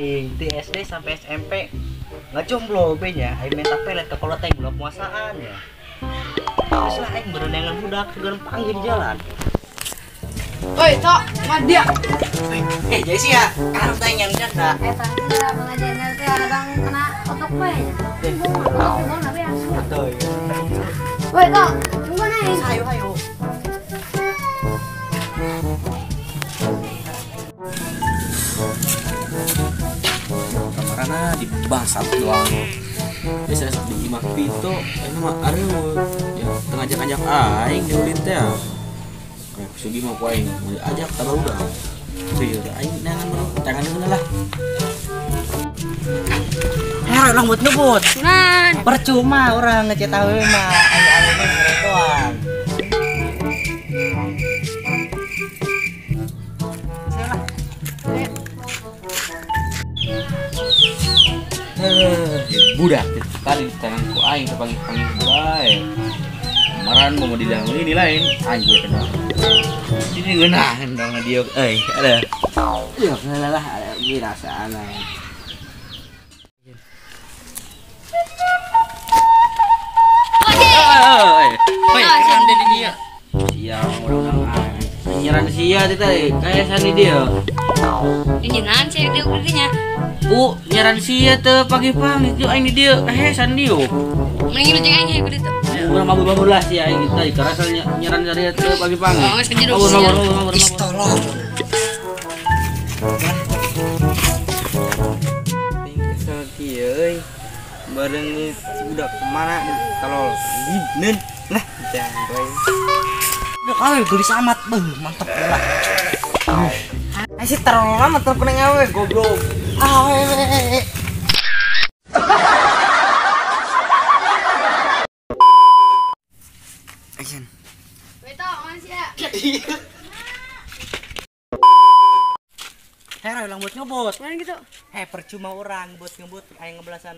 aing di SD sampai SMP nggak jomblo nya aing minta pelet ke kalau teng bulan puasaan ya. Terus lah aing berenangan budak segala panggil di jalan. Oi, Tok, Madia. Jadi sih ya, harus tanya yang janda. Tadi sudah pengajian nanti abang kena otok gue ya. Tunggu nabi ya. Betul ya. Woi, Tok, tunggu nih. Ayo, ayo. Kamarana di bangsat doang. Biasa di imah pintu, ini mah areun. Ya, ngajak-ngajak aing diulin teh. Kayak sugi mah ku aing mau ajak tabal udah. Teu aing nangan dulu, tangan dulu lah. Orang buat ngebut. Nah, Percuma orang ngecet awe mah, aing-aingnya ngeret doang. Budak tadi tanganku aing kepanggil-panggil bae. Kemarin mau didalam ini lain anjir kenal. Ini ngeunaheun dong dia. Ada. Ya lah dirasaan aing. Woi, kan di dia. Iya, orang-orang nyeran sia teh kayak sani dia. dinyinan sih dia kerjanya. Bu, nyeran sia teh pagi-pagi itu aing di dia kahesan dia. Mending lu jangan aja gitu tuh. Urang mabur-mabur lah sih aing tadi karena nyeran dari teh pagi-pagi. Oh, geus kejeduk. Mabur. Tolong. Kesel kieu euy. Bareng si budak kemana kalau ginen nah jangkoi. Udah kali gelis amat, mantap lah. Ai si terlalu lama terpeneng awe goblok. Awe. Action. Beto, masih ya. Hera ulang buat ngebut. Mana gitu? Percuma orang buat ngebut aing ngebelasan.